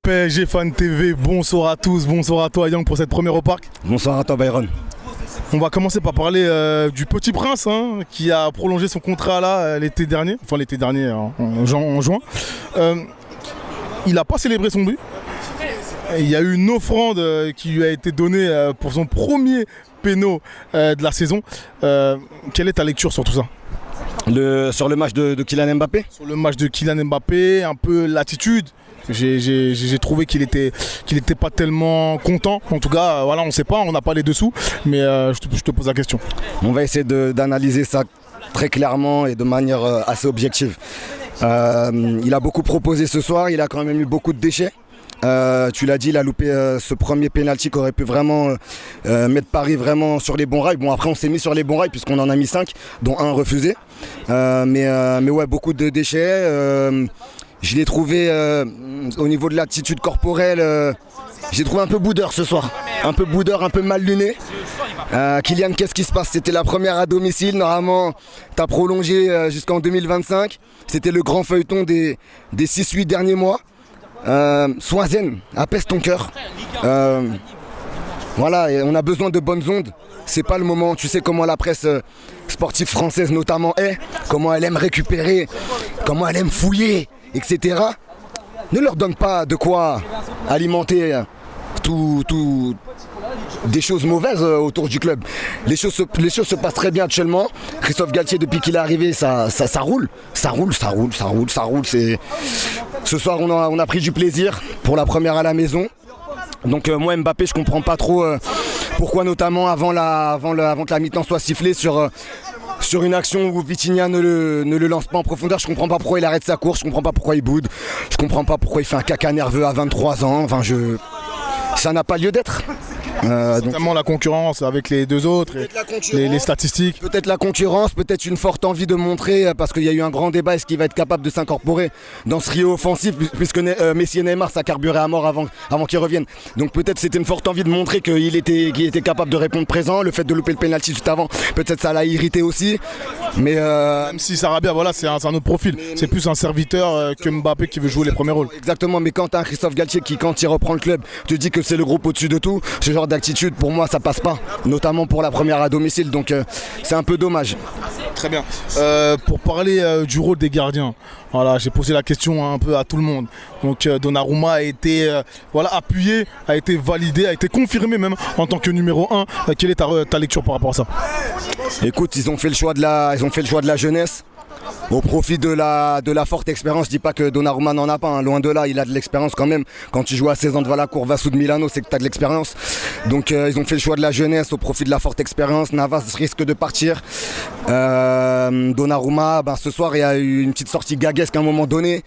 PSG Fan TV, bonsoir à tous, bonsoir à toi Yang pour cette première au parc. Bonsoir à toi Byron. On va commencer par parler du Petit Prince qui a prolongé son contrat là l'été dernier, en juin. Il n'a pas célébré son but. Il y a eu une offrande qui lui a été donnée pour son premier péno de la saison. Quelle est ta lecture sur tout ça ? Sur le match de Kylian Mbappé ? Sur le match de Kylian Mbappé, un peu l'attitude. J'ai trouvé qu'il était pas tellement content. En tout cas, voilà, on ne sait pas, on n'a pas les dessous. Mais je te pose la question. On va essayer d'analyser ça très clairement et de manière assez objective. Il a beaucoup proposé ce soir, il a quand même eu beaucoup de déchets. Tu l'as dit, il a loupé ce premier penalty qui aurait pu vraiment mettre Paris vraiment sur les bons rails. Bon, après on s'est mis sur les bons rails puisqu'on en a mis 5, dont un refusé. Mais ouais, beaucoup de déchets. Je l'ai trouvé au niveau de l'attitude corporelle, j'ai trouvé un peu boudeur ce soir. Un peu boudeur, un peu mal luné. Kylian, qu'est-ce qui se passe? C'était la première à domicile, normalement tu as prolongé jusqu'en 2025. C'était le grand feuilleton des 6-8 derniers mois. Sois zen, apaise ton cœur. Voilà, et on a besoin de bonnes ondes. C'est pas le moment, tu sais comment la presse sportive française notamment est, comment elle aime récupérer, comment elle aime fouiller, etc. Ne leur donne pas de quoi alimenter des choses mauvaises autour du club. Les choses se passent très bien actuellement. Christophe Galtier, depuis qu'il est arrivé, ça roule. Ça roule. Ce soir, on a pris du plaisir pour la première à la maison. Donc moi, Mbappé, je comprends pas trop pourquoi, notamment avant que la mi-temps soit sifflée sur une action où Vitinha ne le lance pas en profondeur. Je comprends pas pourquoi il arrête sa course, je comprends pas pourquoi il boude, je comprends pas pourquoi il fait un caca nerveux à 23 ans. Enfin, ça n'a pas lieu d'être. Notamment la concurrence avec les deux autres, et les statistiques. Peut-être la concurrence, peut-être une forte envie de montrer, parce qu'il y a eu un grand débat, est-ce qu'il va être capable de s'incorporer dans ce trio offensif, puisque Messi et Neymar, ça carburait à mort avant qu'ils reviennent. Donc peut-être c'était une forte envie de montrer qu'il était capable de répondre présent. Le fait de louper le penalty juste avant, peut-être ça l'a irrité aussi. Mais même si Sarabia, voilà, c'est un autre profil. C'est plus un serviteur que Mbappé qui veut jouer les premiers rôles. Exactement, mais quand tu as un Christophe Galtier qui, quand il reprend le club, te dit que c'est le groupe au-dessus de tout, ce genre d'attitude, pour moi, ça passe pas. Notamment pour la première à domicile, donc c'est un peu dommage. Très bien. Pour parler du rôle des gardiens, voilà, j'ai posé la question un peu à tout le monde. Donc Donnarumma a été appuyé, a été validé, a été confirmé même en tant que numéro 1. Quelle est ta lecture par rapport à ça? Écoute, ils ont fait le choix de la jeunesse. Au profit de la forte expérience. Je dis pas que Donnarumma n'en a pas, loin de là, il a de l'expérience quand même. Quand tu joues à 16 ans devant la Curva Sud Milano, c'est que tu as de l'expérience. Donc ils ont fait le choix de la jeunesse au profit de la forte expérience. Navas risque de partir. Donnarumma, ce soir il y a eu une petite sortie gaguesque à un moment donné.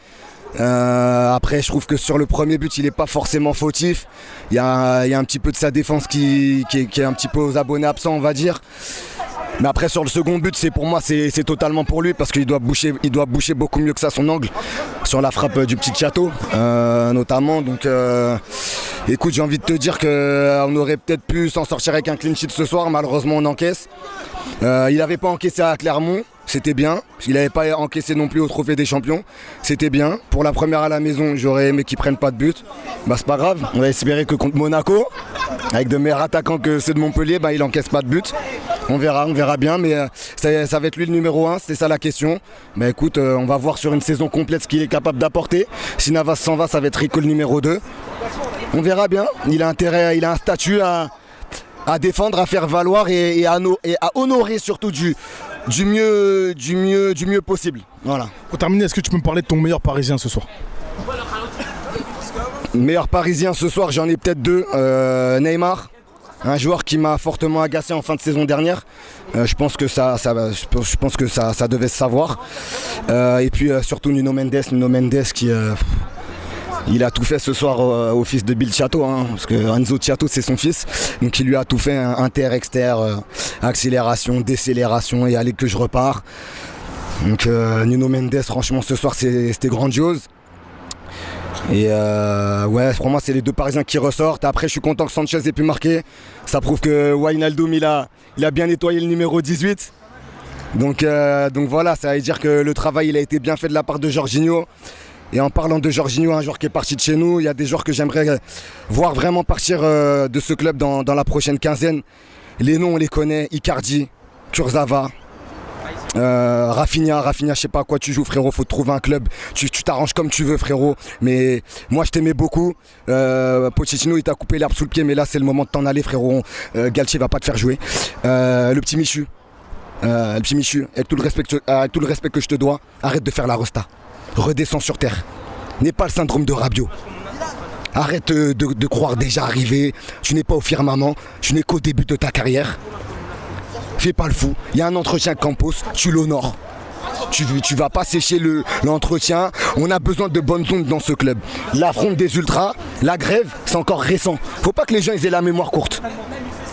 Après je trouve que sur le premier but il n'est pas forcément fautif. Il y a un petit peu de sa défense qui est un petit peu aux abonnés absents, on va dire. Mais après sur le second but, pour moi c'est totalement pour lui, parce qu'il doit boucher beaucoup mieux que ça son angle sur la frappe du petit Château notamment. Donc écoute, j'ai envie de te dire qu'on aurait peut-être pu s'en sortir avec un clean sheet ce soir. Malheureusement on encaisse. Il n'avait pas encaissé à Clermont, c'était bien. Il n'avait pas encaissé non plus au Trophée des Champions, c'était bien. Pour la première à la maison, j'aurais aimé qu'ils prennent pas de but. C'est pas grave, on va espérer que contre Monaco, avec de meilleurs attaquants que ceux de Montpellier, il encaisse pas de but. On verra bien, mais ça va être lui le numéro 1, c'est ça la question. Mais écoute, on va voir sur une saison complète ce qu'il est capable d'apporter. Si Navas s'en va, ça va être Rico le numéro 2. On verra bien, il a un statut à défendre, à faire valoir et à honorer surtout du mieux possible. Voilà. Pour terminer, est-ce que tu peux me parler de ton meilleur parisien ce soir? Meilleur parisien ce soir, j'en ai peut-être deux. Neymar. Un joueur qui m'a fortement agacé en fin de saison dernière. Je pense que ça devait se savoir. Et puis surtout Nuno Mendes qui il a tout fait ce soir au fils de Bill Chateau, parce que Enzo Chateau c'est son fils, donc il lui a tout fait, inter, exter, accélération, décélération et allez que je repars. Donc Nuno Mendes, franchement ce soir c'était grandiose. Et ouais, pour moi c'est les deux Parisiens qui ressortent. Après je suis content que Sanchez ait pu marquer. Ça prouve que Wijnaldum il a bien nettoyé le numéro 18. Donc voilà, ça veut dire que le travail il a été bien fait de la part de Jorginho. Et en parlant de Jorginho, un joueur qui est parti de chez nous, il y a des joueurs que j'aimerais voir vraiment partir de ce club dans la prochaine quinzaine. Les noms, on les connaît. Icardi, Kurzawa, Rafinha, je sais pas à quoi tu joues, frérot, faut te trouver un club, tu t'arranges comme tu veux, frérot, mais moi je t'aimais beaucoup. Pochettino il t'a coupé l'herbe sous le pied, mais là c'est le moment de t'en aller, frérot. Galtier va pas te faire jouer. Le petit Michu, avec tout le respect que je te dois, arrête de faire la resta, redescends sur terre, n'aie pas le syndrome de Rabiot. Arrête de croire déjà arrivé, tu n'es pas au firmament, tu n'es qu'au début de ta carrière. Fais pas le fou, il y a un entretien Campos, tu l'honores. Tu vas pas sécher l'entretien, on a besoin de bonnes ondes dans ce club. L'affront des ultras, la grève, c'est encore récent. Faut pas que les gens aient la mémoire courte.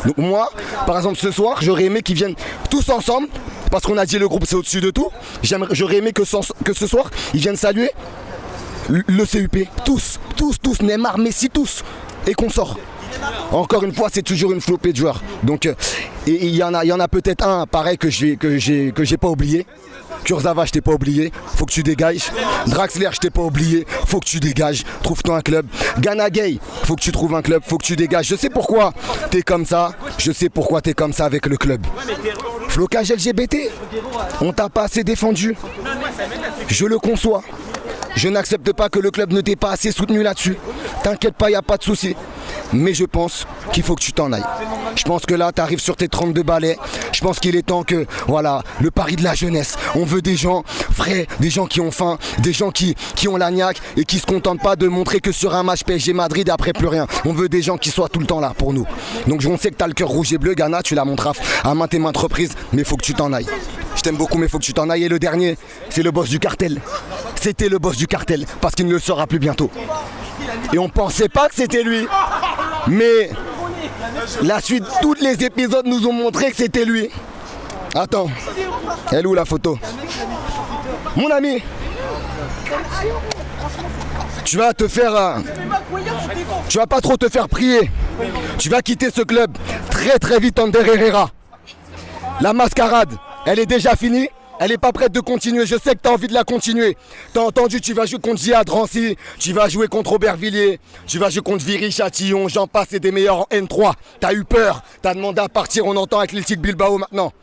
Donc moi, par exemple ce soir, j'aurais aimé qu'ils viennent tous ensemble, parce qu'on a dit le groupe c'est au-dessus de tout. J'aurais aimé que ce soir, ils viennent saluer le CUP, tous, Neymar, Messi, tous, et qu'on sort. Encore une fois, c'est toujours une flopée de joueurs. Donc, et il y en a peut-être un, pareil, que j'ai pas oublié. Kurzawa, je t'ai pas oublié, faut que tu dégages. Draxler, je t'ai pas oublié, faut que tu dégages. Trouve-toi un club. Gana Gueye, faut que tu trouves un club, faut que tu dégages. Je sais pourquoi t'es comme ça, avec le club. Flocage LGBT, on t'a pas assez défendu. Je le conçois. Je n'accepte pas que le club ne t'ait pas assez soutenu là-dessus. T'inquiète pas, il n'y a pas de souci. Mais je pense qu'il faut que tu t'en ailles. Je pense que là, tu arrives sur tes 32 balais. Je pense qu'il est temps que, voilà, le pari de la jeunesse. On veut des gens frais, des gens qui ont faim, des gens qui ont la niaque et qui ne se contentent pas de montrer que sur un match PSG Madrid, après plus rien. On veut des gens qui soient tout le temps là pour nous. Donc on sait que tu as le cœur rouge et bleu, Gana, tu la montres à maintes et maintes reprises, mais il faut que tu t'en ailles. Je t'aime beaucoup, mais il faut que tu t'en ailles. Et le dernier, c'est le boss du cartel. C'était le boss du cartel, parce qu'il ne le sera plus bientôt. Et on pensait pas que c'était lui. Mais la suite, tous les épisodes nous ont montré que c'était lui. Attends, elle est où la photo? Mon ami, tu vas pas trop te faire prier. Tu vas quitter ce club très très vite, Ander Herrera. La mascarade, elle est déjà finie. Elle n'est pas prête de continuer, je sais que tu as envie de la continuer. T'as entendu, tu vas jouer contre Ziad Rancy, tu vas jouer contre Aubervilliers, tu vas jouer contre Viry, Châtillon, j'en passe et des meilleurs en N3. T'as eu peur, t'as demandé à partir, on entend avec Athletic Bilbao maintenant.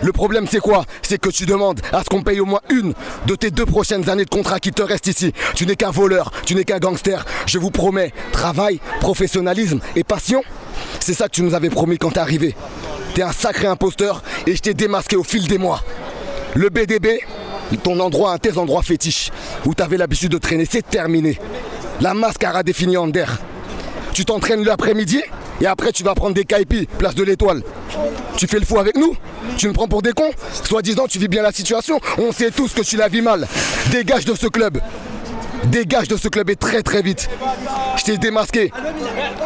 Le problème c'est quoi? C'est que tu demandes à ce qu'on paye au moins une de tes 2 prochaines années de contrat qui te reste ici. Tu n'es qu'un voleur, tu n'es qu'un gangster. Je vous promets, travail, professionnalisme et passion. C'est ça que tu nous avais promis quand t'es arrivé. T'es un sacré imposteur et je t'ai démasqué au fil des mois. Le BDB, tes endroits fétiches, où tu avais l'habitude de traîner, c'est terminé. La mascarade est finie, Ander. Tu t'entraînes l'après-midi et après tu vas prendre des caipis, place de l'Étoile. Tu fais le fou avec nous? Tu nous prends pour des cons? Soi-disant, tu vis bien la situation. On sait tous que tu la vis mal. Dégage de ce club. Dégage de ce club et très très vite. Je t'ai démasqué.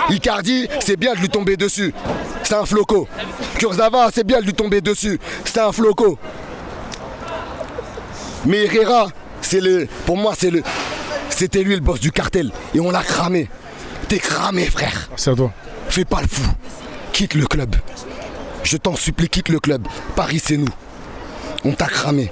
Icardi, c'est bien de lui tomber dessus. C'est un floco. Kurzawa, c'est bien de lui tomber dessus. C'est un floco. Mais Herrera, pour moi, c'était lui le boss du cartel. Et on l'a cramé. T'es cramé, frère. C'est à toi. Fais pas le fou. Quitte le club. Je t'en supplie, quitte le club. Paris, c'est nous. On t'a cramé.